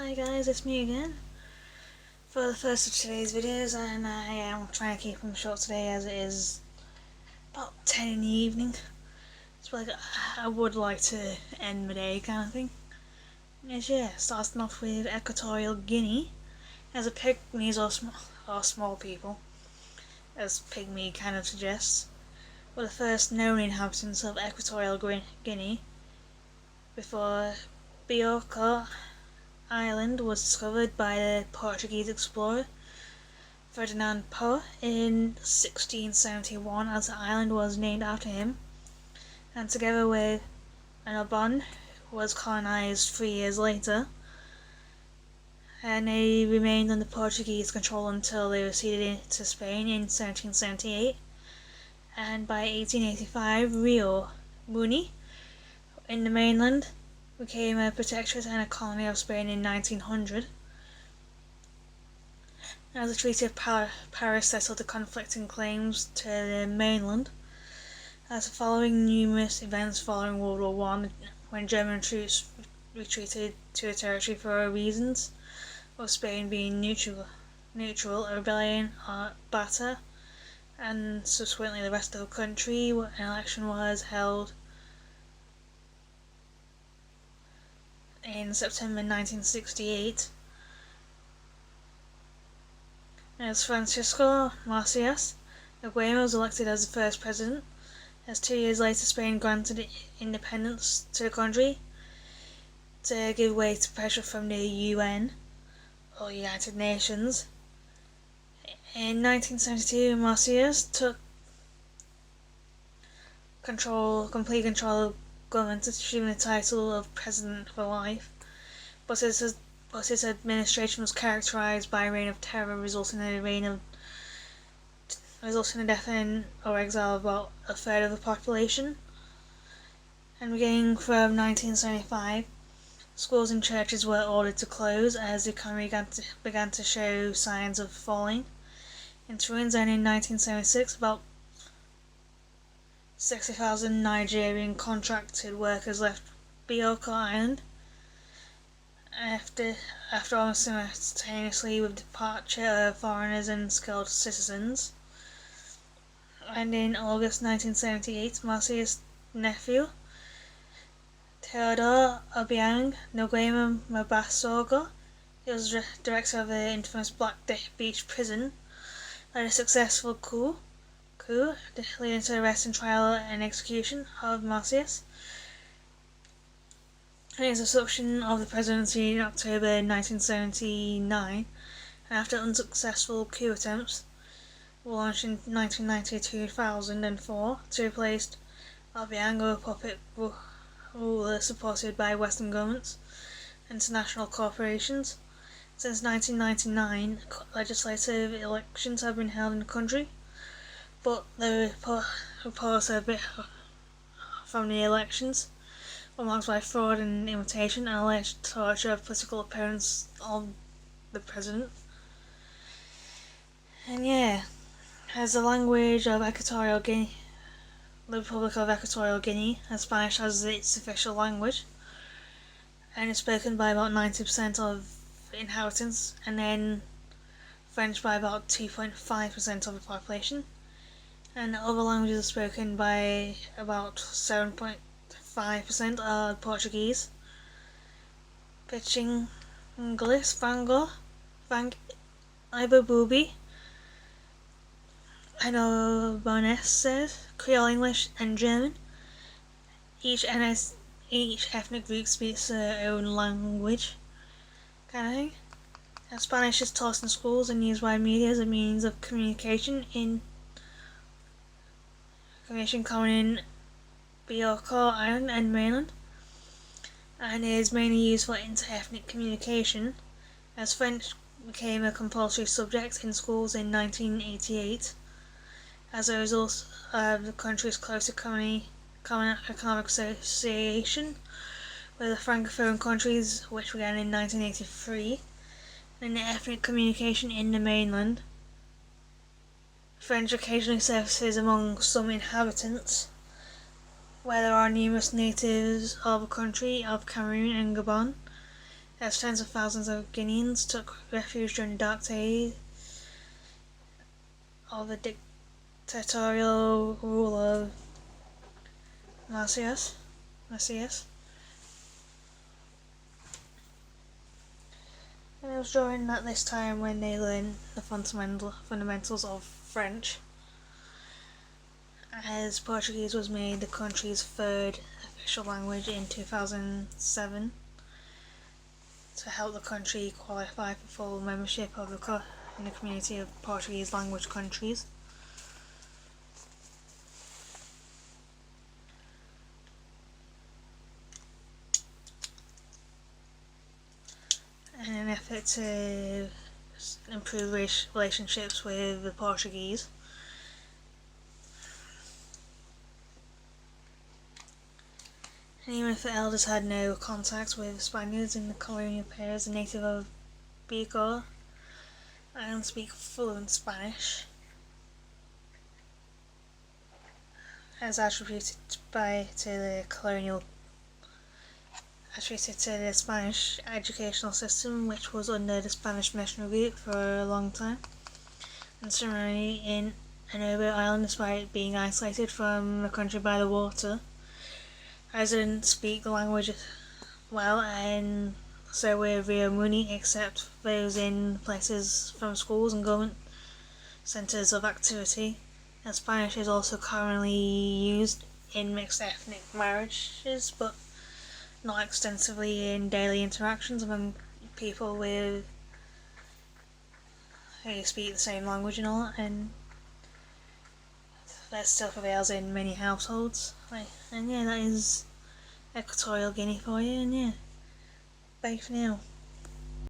Hi guys, it's me again for the first of today's videos, and I am trying to keep them short today as it is about 10 in the evening. So I would like to end my day kind of thing. Starting off with Equatorial Guinea as a pygmies or small people, as pygmy kind of suggests, were the first known inhabitants of Equatorial Guinea before Bioko Island was discovered by the Portuguese explorer Ferdinand Po in 1671, as the island was named after him, and together with Annobon was colonized 3 years later, and they remained under Portuguese control until they were ceded to Spain in 1778, and by 1885 Rio Muni in the mainland became a protectorate and a colony of Spain in 1900. As the Treaty of Paris settled the conflicting claims to the mainland, as following numerous events following World War I, when German troops retreated to the territory for reasons of Spain being neutral, a rebellion at Bata, and subsequently the rest of the country, an election was held in September 1968. As Francisco Macias Arguello was elected as the first president, as 2 years later Spain granted independence to the country to give way to pressure from the UN, or United Nations. In 1972, Macias took complete control of government, achieving the title of President for life, but his administration was characterized by a reign of terror, resulting in the death or exile of about a third of the population. And beginning from 1975, schools and churches were ordered to close as the economy began to show signs of falling into ruins, and in 1976 about 60,000 Nigerian contracted workers left Bioko Island after almost simultaneously with the departure of foreigners and skilled citizens. And in August 1978, Marcia's nephew, Theodore Obiang Nguema Mabasogo, he was director of the infamous Black Beach prison, led a successful coup leading to the arrest and trial and execution of Marcias. And his assumption of the presidency in October 1979, and after unsuccessful coup attempts were launched in 1990-2004 to replace Obiang, a puppet ruler supported by Western governments and international corporations. Since 1999, legislative elections have been held in the country, but the reports from the elections were marked by fraud and imitation and alleged torture of political opponents of the president. And as the language of Equatorial Guinea, the Republic of Equatorial Guinea, has Spanish as its official language, and is spoken by about 90% of inhabitants, and then French by about 2.5% of the population, and other languages are spoken by about 7.5% are Portuguese, Pitching, English, Frango, Iberbubi, Annobonese, Creole English, and German. Each ethnic group speaks their own language, kind of thing. And Spanish is taught in schools and used by media as a means of communication common in Bioko Island and mainland, and is mainly used for inter-ethnic communication, as French became a compulsory subject in schools in 1988 as a result of the country's close common economic association with the Francophone countries, which began in 1983, and ethnic communication in the mainland. French occasionally surfaces among some inhabitants, where there are numerous natives of the country of Cameroon and Gabon, as tens of thousands of Guineans took refuge during the dark days of the dictatorial rule of Marcius. And it was during this time when they learned the fundamentals of French, as Portuguese was made the country's third official language in 2007 to help the country qualify for full membership of in the community of Portuguese language countries. In an effort to improve relationships with the Portuguese, and even if the elders had no contact with Spaniards in the colonial periods, the native of Bigor and speak fluent Spanish, as attributed to the Spanish educational system, which was under the Spanish missionary route for a long time. And similarly, in Anobo Island, despite being isolated from the country by the water, residents speak the language well, and so with Rio Muni, except those in places from schools and government centres of activity. And Spanish is also commonly used in mixed ethnic marriages, but not extensively in daily interactions among people who speak the same language and all, and that still prevails in many households. And yeah, that is Equatorial Guinea for you, and yeah, bye for now.